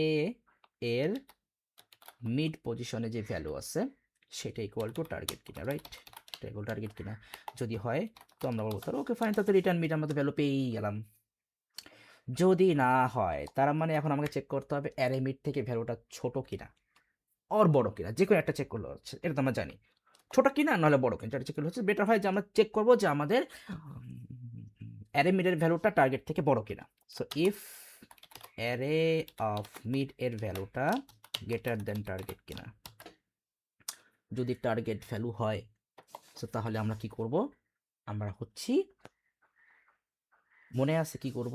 এর মিড পজিশনে যে ভ্যালু আছে সেটা ইকুয়াল টু টার্গেট কিনা, রাইট? এটা ইকুয়াল টার্গেট কিনা, যদি হয় তো আমরা বলবো তাহলে ওকে ফাইন, তাহলে রিটার্ন মিড আমরা তো ভ্যালু পেয়েই গেলাম। যদি না হয় তার মানে এখন আমাকে চেক করতে হবে অ্যারে মিড থেকে ভ্যালুটা ছোট কিনা আর বড় কিনা, যে কোনো একটা চেক করলে হচ্ছে, এটা তো আমরা জানি, ছোট কিনা নাহলে বড় কিনা, যেটা চেক করলে হচ্ছে বেটার হয় যে আমরা চেক করবো যে আমাদের অ্যারে মিডের ভ্যালুটা টার্গেট থেকে বড় কিনা। So if array of mid এর ভ্যালুটা গ্রেটার দেন টার্গেট কিনা, যদি টার্গেট ভ্যালু হয় সো তাহলে আমরা কি করব, আমরা হচ্ছি, মনে আছে কি করব,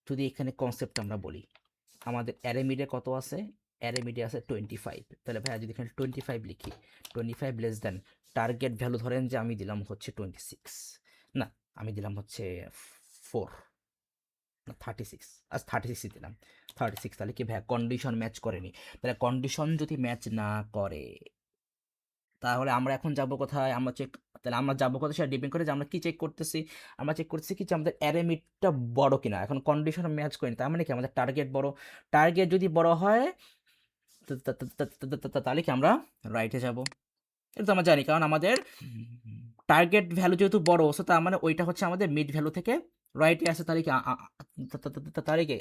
যদি এখানে কনসেপ্ট আমরা বলি আমাদের অ্যারে মিডে কত আছে, অ্যারে মিডে আছে 25, তাহলে ভাইয়া যদি এখানে 25 লিখি, 25 লেস দেন টার্গেট ভ্যালু, ধরেন যে আমি দিলাম হচ্ছে 26, না আমি দিলাম হচ্ছে 4, না 36, আজ 36 দিলাম, 36, তাহলে কি ভাইয়া কন্ডিশন ম্যাচ করেনি? তাহলে কন্ডিশন যদি ম্যাচ না করে তাহলে আমরা এখন যাব কোথায়, আমরা চেক, তাহলে আমরা যাবো কোথায় সেটা ডিপেন্ড করে যে আমরা কি চেক করতেছি। আমরা চেক করতেছি কি যে আমাদের অ্যারে মিডটা বড় কিনা, এখন কন্ডিশন ম্যাচ করিনি, তার মানে কি আমাদের টার্গেট বড়, টার্গেট যদি বড় হয় তাহলে কি আমরা রাইটে যাব। এটা তো আমরা জানি, কারণ আমাদের টার্গেট ভ্যালু যেহেতু বড়, সো তার মানে ওইটা হচ্ছে আমাদের মিড ভ্যালু থেকে রাইটে আসে, তাহলে কি তাহলে কি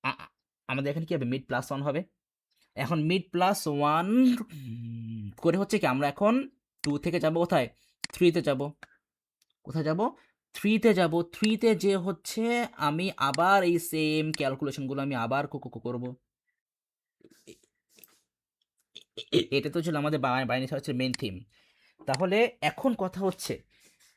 আ- আ- আমাদের এখানে কি হবে, মিড প্লাস ওয়ান হবে। এখন মিড প্লাস ওয়ান করে হচ্ছে কি আমরা এখন টু থেকে যাব কোথায়, থ্রিতে যাব। কোথায় যাব, থ্রিতে যাব। থ্রিতে যে হচ্ছে আমি আবার এই সেম ক্যালকুলেশনগুলো আমি আবার করবো। এটা তো ছিল আমাদের বাইনারি সার্চের মেন থিম। তাহলে এখন কথা হচ্ছে,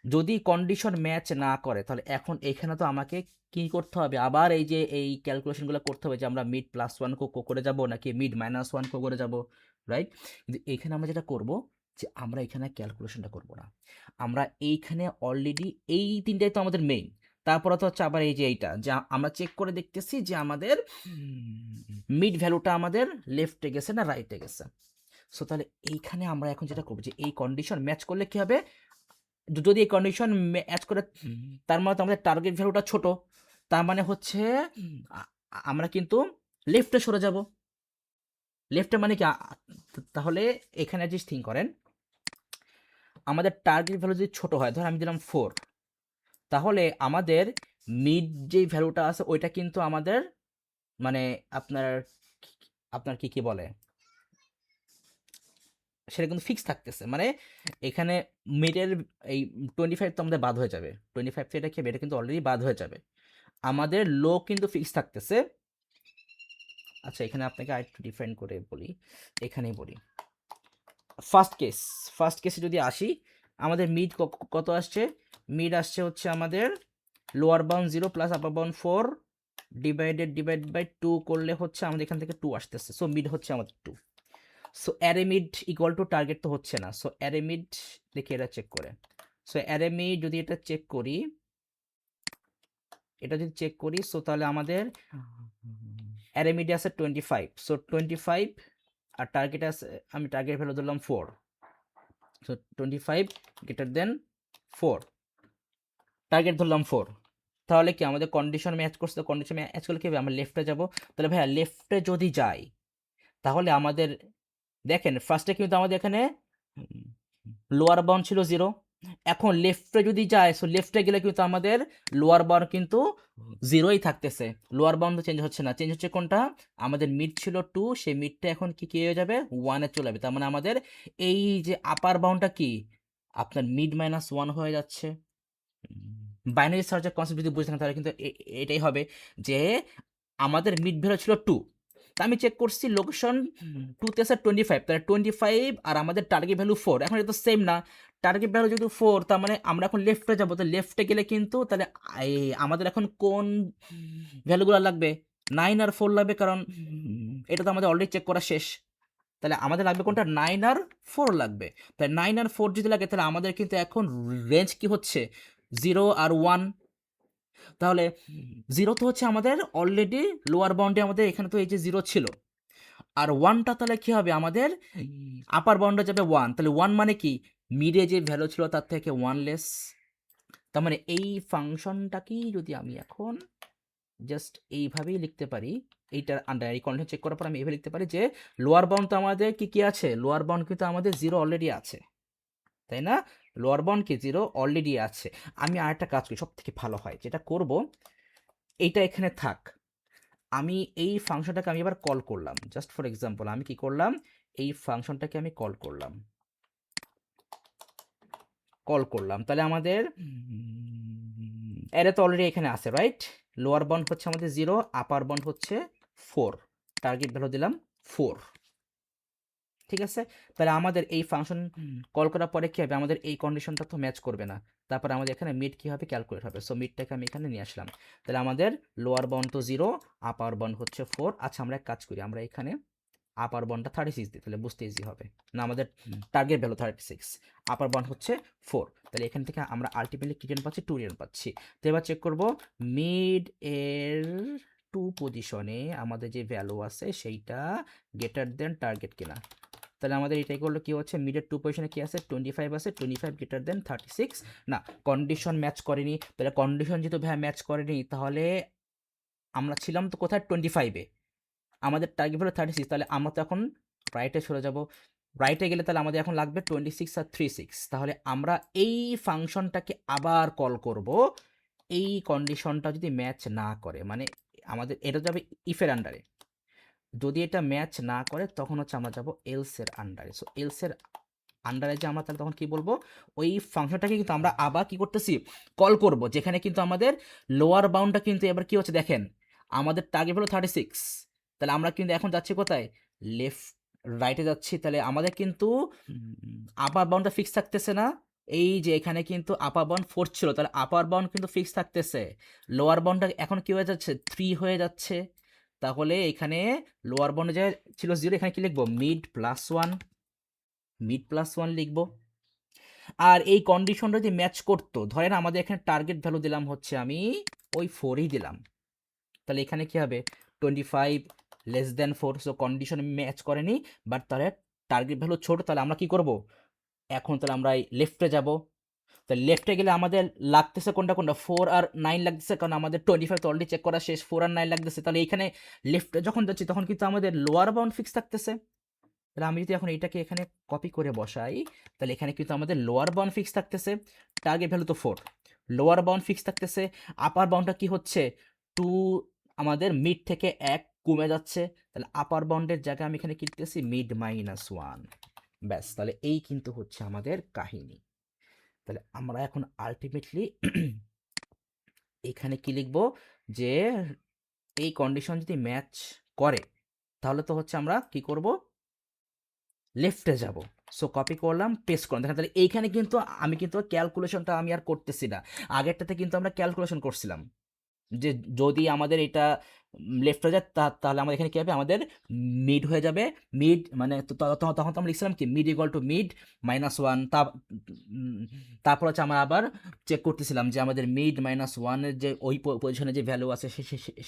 যদি কন্ডিশন ম্যাচ না করে, তাহলে এখন এখানে তো আমাকে কি করতে হবে, আবার এই যে এই ক্যালকুলেশনগুলো করতে হবে যে আমরা মিড প্লাস ওয়ান করে যাব নাকি মিড মাইনাস ওয়ান করে যাব, রাইট? কিন্তু এখানে আমরা যেটা করব, যে আমরা এখানে ক্যালকুলেশনটা করব না, আমরা এইখানে অলরেডি এই তিনটাই তো আমাদের মেইন। তারপরে তো হচ্ছে আবার এই যে এইটা, যা আমরা চেক করে দেখতেছি যে আমাদের মিড ভ্যালুটা আমাদের লেফটে গেছে না রাইটে গেছে। সো তাহলে এইখানে আমরা এখন যেটা করবো, যে এই কন্ডিশন ম্যাচ করলে কি হবে, যদি এই কন্ডিশন ম্যাচ করে, তার মানে তো আমাদের টার্গেট ভ্যালুটা ছোট, তার মানে হচ্ছে আমরা কিন্তু লেফটে সরে যাব। লেফটে মানে কি তাহলে এখানে যে থিঙ্ক করেন, আমাদের টার্গেট ভ্যালু যদি ছোট হয়, ধর আমি দিলাম 4, তাহলে আমাদের মিড যে ভ্যালুটা আছে ওইটা কিন্তু আমাদের মানে আপনার আপনার কি কি বলে, সেটা কিন্তু ফিক্স থাকতেছে। মানে এখানে মিডের এই 25 তো আমাদের বাদ হয়ে যাবে, 25 তো এটা কি হবে, এটা কিন্তু অলরেডি বাদ হয়ে যাবে। আমাদের লো কিন্তু ফিক্স থাকতেছে। আচ্ছা, এখানে আপনাকে আরেকটু ডিফাইন করে বলি, এখানেই বলি। ফার্স্ট কেসে যদি আসি, আমাদের মিড কত আসছে, মিড আসছে হচ্ছে আমাদের lower bound 0 plus upper bound 4 divide by 2 করলে হচ্ছে আমাদের এখান থেকে 2 আসতেছে। সো মিড হচ্ছে আমাদের 2। So array mid equal to target তো হচ্ছে না। সো অ্যারে মিড দেখি এটা চেক করে। সো অ্যারে মিড যদি এটা চেক করি, সো তাহলে আমাদের অ্যারে মিডে আছে 25। সো 25 আর টার্গেট আছে, আমি টার্গেট ভ্যালু ধরলাম 4। সো 25 গ্রেটার দেন 4, টার্গেট ধরলাম 4। তাহলে কি আমাদের কন্ডিশন ম্যাচ করছে, তো কন্ডিশন ম্যাচ করলে কি হবে, আমরা লেফটে যাব। তাহলে ভাইয়া লেফটে যদি যাই, তাহলে আমাদের দেখেন ফার্স্টে কিন্তু আমাদের এখানে লোয়ার বাউন্ড ছিল 0। এখন লেফটে যদি যায়, সো লেফটে গেলে কিন্তু আমাদের লোয়ার বাউন্ড কিন্তু 0ই থাকতেছে, লোয়ার বাউন্ড চেঞ্জ হচ্ছে না। চেঞ্জ হচ্ছে কোনটা, আমাদের মিড ছিল 2, সেই মিডটা এখন কি হয়ে যাবে, 1-এ চলে যাবে। তার মানে আমাদের এই যে আপার বাউন্ডটা কি আপনার মিড মাইনাস 1 হয়ে যাচ্ছে। বাইনারি সার্চের কনসেপ্ট যদি বুঝতে তাহলে কিন্তু এটাই হবে, যে আমাদের মিড ভ্যালু ছিল 2, তা আমি চেক করছি লোকেশন 2তে আছে 25, তাহলে 25 আর আমাদের টার্গেট ভ্যালু 4, এখন এটা তো সেম না। টার্গেট ভ্যালু যেহেতু 4, তার মানে আমরা এখন লেফটে যাবো, তো লেফটে গেলে কিন্তু তাহলে আমাদের এখন কোন ভ্যালুগুলো লাগবে, 9 আর 4 লাগবে, কারণ এটা তো আমাদের অলরেডি চেক করা শেষ। তাহলে আমাদের লাগবে কোনটা, 9 আর 4 লাগবে। তাই 9 আর 4 যদি লাগে, তাহলে আমাদের কিন্তু এখন রেঞ্জ কি হচ্ছে, 0 আর 1। তাহলে 0 তো হচ্ছে আমাদের অলরেডি লোয়ার বাউন্ডে, আমাদের এখানে তো এই যে 0 ছিল। আর 1টা তাহলে কি হবে, আমাদের আপার বাউন্ডে যাবে 1। তাহলে 1 মানে কি, মিডে যে ভ্যালু ছিল তার থেকে 1 লেস। তার মানে এই ফাংশনটাকেই যদি আমি এখন জাস্ট এইভাবেই লিখতে পারি, এইটার আন্ডার এই কন্ডিশন চেক করার পর আমি এইভাবে লিখতে পারি যে লোয়ার বাউন্ড তো আমাদের কি আছে, লোয়ার বাউন্ড কিন্তু আমাদের 0 অলরেডি আছে, তাই না? লোয়ার বাউন্ড কি 0 অলরেডি আছে। আমি আরেকটা কাজ করি, সব থেকে ভালো হয় যেটা করব, এইটা এখানে থাক, আমি এই ফাংশনটাকে আমি এবার কল করলাম। জাস্ট ফর এক্সাম্পল আমি কি করলাম, এই ফাংশনটাকে আমি কল করলাম। তাহলে আমাদের অ্যারে তো অলরেডি এখানে আছে, রাইট? লোয়ার বাউন্ড হচ্ছে আমাদের 0, আপার বাউন্ড হচ্ছে 4, টার্গেট ভ্যালু দিলাম 4। ঠিক আছে, তাহলে আমাদের এই ফাংশন কল করার পরে কি হবে, আমাদের এই কন্ডিশনটা তো ম্যাচ করবে না। তারপর আমাদের এখানে মিড কি হবে, ক্যালকুলেট হবে। সো মিডটাকে আমি এখানে নিয়ে আসলাম। তাহলে আমাদের লোয়ার বাউন্ড তো 0, আপার বাউন্ড হচ্ছে 4। আচ্ছা, আমরা এক কাজ করি, আমরা এখানে আপার বাউন্ডটা 36 দিই, তাহলে বুঝতে ইজি হবে। না, আমাদের টার্গেট ভ্যালু 36, আপার বাউন্ড হচ্ছে 4। তাহলে এখান থেকে আমরা আলটিমেটলি কি রিটার্ন পাচ্ছি, 2 রিটার্ন পাচ্ছি। তো এবার চেক করব মিড এর 2 পজিশনে আমাদের যে ভ্যালু আছে সেইটা গ্রেটার দেন টার্গেট কিনা। তাহলে আমাদের এটাই করলো কি হচ্ছে, মিডের 2 পজিশনে কি আছে, 25 আছে, 25 গ্রেটার দেন 36। না, কন্ডিশন ম্যাচ করেনি। তাহলে কন্ডিশন যেহেতু ম্যাচ করেনি, তাহলে আমরা ছিলাম তো কোথায়, 25-এ, আমাদের টার্গেট হলো 36। তাহলে আমরা তো এখন রাইটে সরে যাব। রাইটে গেলে তাহলে আমাদের এখন লাগবে 26 আর 36। তাহলে আমরা এই ফাংশনটাকে আবার কল করব এই কন্ডিশনটা যদি ম্যাচ না করে, মানে আমাদের এটা যাবে ইফের আন্ডারে। যদি এটা ম্যাচ না করে তখন হচ্ছে আমরা যাব এলসের আন্ডারে। সো এলসের আন্ডারে যে আমরা তাহলে তখন কি বলবো, ওই ফাংশনটাকে কিন্তু আমরা আবার কি করতেছি, কল করব, যেখানে কিন্তু আমাদের লোয়ার বাউন্ডটা কিন্তু এবার কি হচ্ছে দেখেন, আমাদের টার্গেট হলো 36। তাহলে আমরা কিন্তু এখন যাচ্ছি কোথায়, লেফট রাইটে যাচ্ছি। তাহলে আমাদের কিন্তু আপার বাউন্ডটা ফিক্স থাকতেছে না, এই যে এখানে কিন্তু আপার বাউন্ড 4 ছিল, তাহলে আপার বাউন্ড কিন্তু ফিক্স থাকতেছে, লোয়ার বাউন্ডটা এখন কি হয়ে যাচ্ছে 3 হয়ে যাচ্ছে। তাহলে এখানে লোয়ার বাউন্ডে যে ছিল 0, এখানে কি লিখবো, মিড প্লাস ওয়ান লিখবো। আর এই কন্ডিশনটা যদি ম্যাচ করতো, ধরেন আমাদের এখানে টার্গেট ভ্যালু দিলাম হচ্ছে আমি ওই 4ই দিলাম, তাহলে এখানে কি হবে 25 <4। সো কন্ডিশন ম্যাচ করেনি, বাট তাহলে টার্গেট ভ্যালু ছোট। তাহলে আমরা কি করব, এখন তাহলে আমরা লেফটে যাব। তাহলে লেফটে গেলে আমাদের লাগতেছে কোনটা কোনটা, 4 আর 9 লাগতেছে, কারণ আমাদের 25 তো অলরেডি চেক করা শেষ, 4 আর 9 লাগতেছে। তাহলে এখানে লেফটে যখন যাচ্ছি তখন কিন্তু আমাদের লোয়ার বাউন্ড ফিক্স থাকতেছে। তাহলে আমি যদি এখন এটাকে এখানে কপি করে বসাই, তাহলে এখানে কিন্তু আমাদের লোয়ার বাউন্ড ফিক্স থাকতেছে, টার্গেট ভ্যালু তো 4, লোয়ার বাউন্ড ফিক্স থাকতেছে, আপার বাউন্ডটা কি হচ্ছে 2, আমাদের মিড থেকে 1 কমে যাচ্ছে। তাহলে আপার বাউন্ডের জায়গায় আমি এখানে কি লিখতেছি, মিড-1। ব্যাস, তাহলে এই কিন্তু হচ্ছে আমাদের কাহিনী। তাহলে আমরা এখন আলটিমেটলি এখানে কি লিখব, যে এই কন্ডিশন যদি ম্যাচ করে তাহলে তো হচ্ছে আমরা কি করব, লেফটে যাব। সো কপি করলাম, পেস্ট করলাম, দেখেন তাহলে এইখানে কিন্তু আমি কিন্তু ক্যালকুলেশনটা আমি আর করতেছি না, আগেরটাতে কিন্তু আমরা ক্যালকুলেশন করছিলাম যে যদি আমাদের এটা লেফট হয়ে যায় তাহলে আমাদের এখানে কি হবে, আমাদের মিড হয়ে যাবে। মিড মানে তখন তো আমরা লিখছিলাম কি মিড ইকুয়াল টু মিড-1। তারপর হচ্ছে আমরা আবার চেক করতেছিলাম যে আমাদের মিড-1-এর যে ওই পজিশনে যে ভ্যালু আছে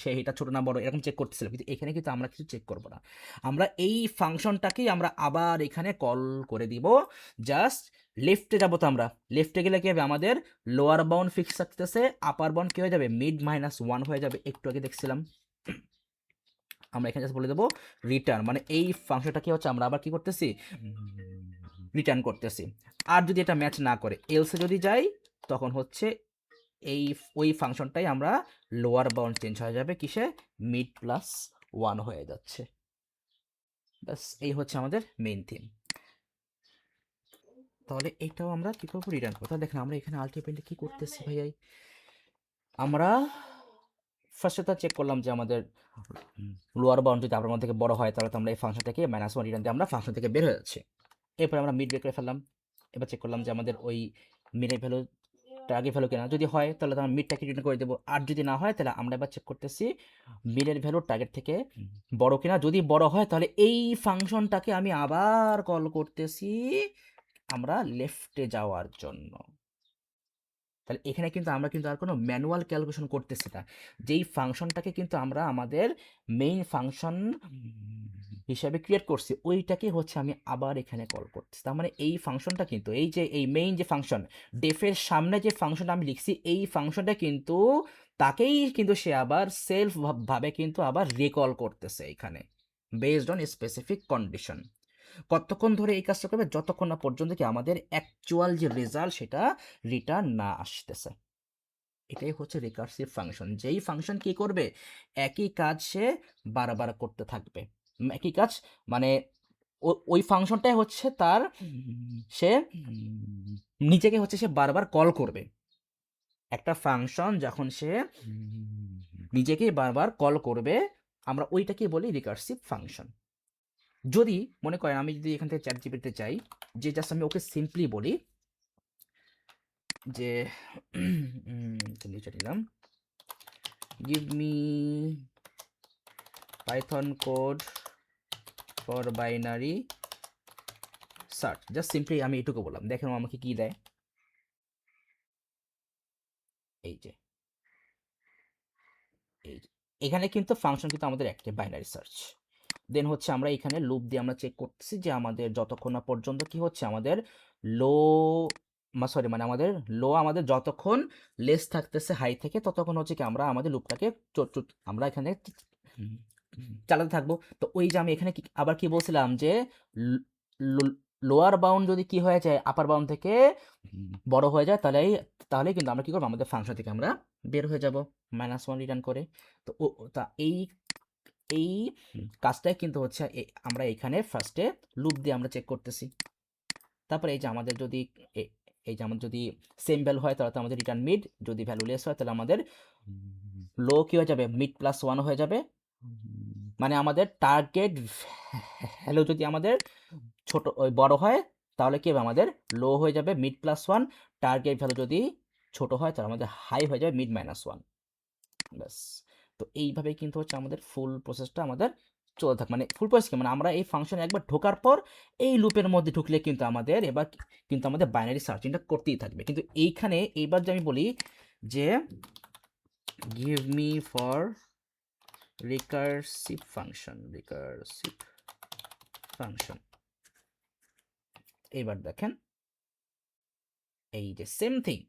সেটা ছোট না বড় এরকম চেক করতেছিলাম, কিন্তু এখানে কিন্তু আমরা কিছু চেক করবো না, আমরা এই ফাংশনটাকেই আমরা আবার এখানে কল করে দিব। জাস্ট লেফটে যাবো, তো আমরা লেফটে গেলে কি হবে, আমাদের লোয়ার বাউন্ড ফিক্স থাকতেছে, আপার বাউন্ড কি হয়ে যাবে, মিড-1 হয়ে যাবে, একটু আগে দেখছিলাম। আমরা এখানে জাস্ট বলে দেবো রিটার্ন, মানে এই ফাংশনটা কি হচ্ছে আমরা আবার কি করতেছি, রিটার্ন করতেছি। আর যদি এটা ম্যাচ না করে, এলসে যদি যাই, তখন হচ্ছে এই ওই ফাংশনটাই আমরা লোয়ার বাউন্ড চেঞ্জ হয়ে যাবে কিসে, মিড+1 হয়ে যাচ্ছে। ব্যাস, এই হচ্ছে আমাদের মেইন থিম। তাহলে এটাও আমরা কি করবো, রিটার্ন করবো। তাহলে দেখেন আমরা এখানে আলটিমেটলি কি করতেছি ভাইয়াই, আমরা ফার্স্টে তো চেক করলাম যে আমাদের লোয়ার বাউন্ড যদি আপার বাউন্ড থেকে বড় হয় তাহলে তো আমরা এই ফাংশন থেকে -1 রিটার্ন দিয়ে আমরা ফাংশন থেকে বের হয়ে যাচ্ছি। এরপর আমরা মিড বের করে ফেললাম, এবার চেক করলাম যে আমাদের ওই মিডের ভ্যালু টার্গেট ভ্যালু কেনা, যদি হয় তাহলে তো আমরা মিডটাকে রিটার্ন করে দেবো, আর যদি না হয় তাহলে আমরা এবার চেক করতেছি মিডের ভ্যালু টার্গেট থেকে বড় কিনা, যদি বড় হয় তাহলে এই ফাংশনটাকে আমি আবার কল করতেছি আমরা লেফটে যাওয়ার জন্য। তাহলে এখানে কিন্তু আমরা কিন্তু আর কোনো ম্যানুয়াল ক্যালকুলেশন করতেছি না, যেই ফাংশনটাকে কিন্তু আমরা আমাদের মেইন ফাংশন হিসাবে ক্রিয়েট করছি ওইটাকে হচ্ছে আমি আবার এখানে কল করতেছি। তার মানে এই ফাংশনটা কিন্তু এই যে এই মেইন যে ফাংশন ডেফের সামনে যে ফাংশনটা আমি লিখছি, এই ফাংশনটা কিন্তু তাকেই কিন্তু সে আবার সেলফ ভাবে কিন্তু আবার রিকল করতেছে এখানে, বেসড অন স্পেসিফিক কন্ডিশন। কতক্ষণ ধরে এই কাজটা করবে, যতক্ষণ না পর্যন্ত কি আমাদের অ্যাকচুয়াল যে রেজাল্ট সেটা রিটার্ন না আসতেছে। এটাই হচ্ছে রিকার্সিভ ফাংশন, যেই ফাংশন কি করবে, একই কাজ সে বারবার করতে থাকবে। একই কাজ মানে ওই ফাংশনটাই হচ্ছে তার, সে নিজেকে হচ্ছে সে বারবার কল করবে। একটা ফাংশন যখন সে নিজেকেই বারবার কল করবে, আমরা ওইটাকেই বলি রিকার্সিভ ফাংশন। যদি মনে করেন আমি যদি এখান থেকে চ্যাট জিপিটিতে চাই, যে জাস্ট আমি ওকে সিম্পলি বলি যে লিখে দিলাম give me python code for binary search, just simply আমি এটুকু বললাম, দেখেন ও আমাকে কি দেয়, এই যে এই যে। এখানে কিন্তু ফাংশন কিন্তু আমাদের অ্যাক্টিভ বাইনারি সার্চ। দেন হচ্ছে আমরা এখানে লুপ দিয়ে আমরা চেক করতেছি যে আমাদের যতক্ষণ না পর্যন্ত কি হচ্ছে, আমাদের লো সরি মানে আমাদের লো আমাদের যতক্ষণ লেস থাকতেছে হাই থেকে, ততক্ষণ হচ্ছে কি আমরা আমাদের লুপটাকে আমরা এখানে চালাতে থাকবো। তো ওই যে আমি এখানে আবার কি বলছিলাম যে লোয়ার বাউন্ড যদি কি হয়ে যায় আপার বাউন্ড থেকে বড় হয়ে যায়, তাহলে কিন্তু আমরা কি করবো, আমাদের ফাংশন থেকে আমরা বের হয়ে যাব -1 রিটার্ন করে। তো তা এই কাজটাই কিন্তু হচ্ছে আমরা এখানে ফার্স্টে লুপ দিয়ে আমরা চেক করতেছি। তারপরে এই যে আমাদের যদি এই যে আমাদের যদি সেম ভ্যালু হয় তাহলে তো আমাদের রিটার্ন মিড, যদি ভ্যালু লেস হয় তাহলে আমাদের লো কি হয়ে যাবে, মিড প্লাস 1 হয়ে যাবে। মানে আমাদের টার্গেট ভ্যালু যদি আমাদের ছোট বড় হয় তাহলে কি হবে, আমাদের লো হয়ে যাবে মিড প্লাস 1। টার্গেট ভ্যালু যদি ছোট হয় তাহলে আমাদের হাই হয়ে যাবে মিড -1। ব্যাস। তো এইভাবে কিন্তু হচ্ছে আমাদের ফুল প্রসেসটা আমাদের চলতে থাকে। মানে ফুল প্রসেস কি, মানে আমরা এই ফাংশনে একবার ঢোকার পর এই লুপের মধ্যে ঢুকলে কিন্তু আমাদের এবার কিন্তু আমাদের বাইনারি সার্চিংটা করতেই থাকবে। কিন্তু এইখানে এইবার যে আমি বলি যে give me for recursive function, এইবার দেখেন এই যে সেম থিং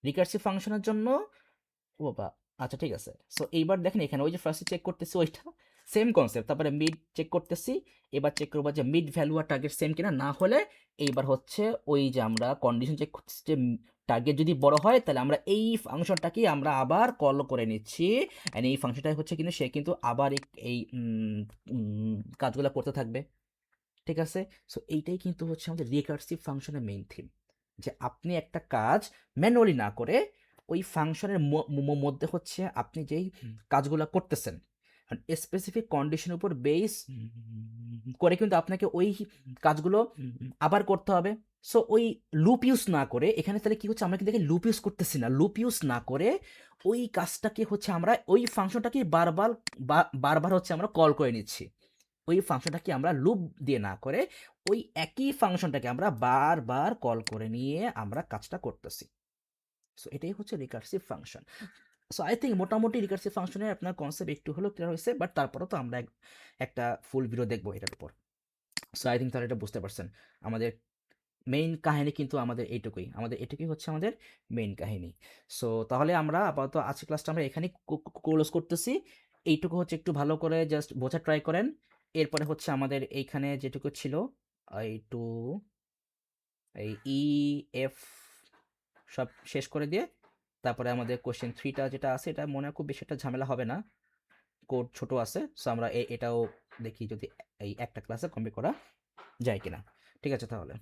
রিকার্সিভ ফাংশনের জন্য, ও বাবা, আচ্ছা ঠিক আছে। সো এইবার দেখেন এখানে ওই যে ফার্স্টে চেক করতেছি ওইটা সেম কনসেপ্ট, তারপরে মিড চেক করতেছি, এবার চেক করবো যে মিড ভ্যালু আর টার্গেট সেম কিনা, না হলে এইবার হচ্ছে ওই যে আমরা কন্ডিশন চেক করতেছি যে টার্গেট যদি বড় হয় তাহলে আমরা এই ফাংশনটাকে আমরা আবার কল করে নিচ্ছি, অ্যান্ড এই ফাংশনটা হচ্ছে কিন্তু সে কিন্তু আবার এই কাজগুলো করতে থাকবে। ঠিক আছে। সো এইটাই কিন্তু হচ্ছে আমাদের রিকার্সিভ ফাংশনের মেইন থিম, যে আপনি একটা কাজ ম্যানুয়ালি না করে ওই ফাংশনের মধ্যে হচ্ছে আপনি যেই কাজগুলো করতেছেন স্পেসিফিক কন্ডিশনের উপর বেস করে কিন্তু আপনাকে ওই কাজগুলো আবার করতে হবে। সো ওই লুপ ইউজ না করে এখানে তাহলে কি হচ্ছে, আমরা কিন্তু লুপ ইউজ করতেছি না, লুপ ইউজ না করে ওই কাজটাকে হচ্ছে আমরা ওই ফাংশনটাকে বারবার হচ্ছে আমরা কল করে নিচ্ছি। ওই ফাংশনটাকে আমরা লুপ দিয়ে না করে ওই একই ফাংশনটাকে আমরা বারবার কল করে নিয়ে আমরা কাজটা করতেছি। সো এটাই হচ্ছে recursive function. So I think মোটামুটি রিকার্সিভ ফাংশনের আপনার কনসেপ্ট একটু হলেও ক্লিয়ার হয়েছে, বাট তারপরেও তো আমরা একটা ফুল ভিডিও দেখবো এটার উপর। সো আই থিঙ্ক তাহলে এটা বুঝতে পারছেন আমাদের মেইন কাহিনী কিন্তু আমাদের এটুকুই হচ্ছে আমাদের মেইন কাহিনী। সো তাহলে আমরা আপাতত আজকের ক্লাসটা আমরা এখানে ক্লোজ করতেছি। এইটুকু হচ্ছে একটু ভালো করে জাস্ট বোঝা ট্রাই করেন। এরপরে হচ্ছে আমাদের এইখানে যেটুকু ছিল একটু এই ই এফ সব শেষ করে দিয়ে তারপরে আমাদের কোশ্চেন 3টা যেটা আছে এটা মনে হয় খুব বেশি একটা ঝামেলা হবে না, কোড ছোট আছে। সো আমরা এটাও দেখি যদি এই একটা ক্লাসে কমপ্লিট করা যায় কিনা। ঠিক আছে তাহলে।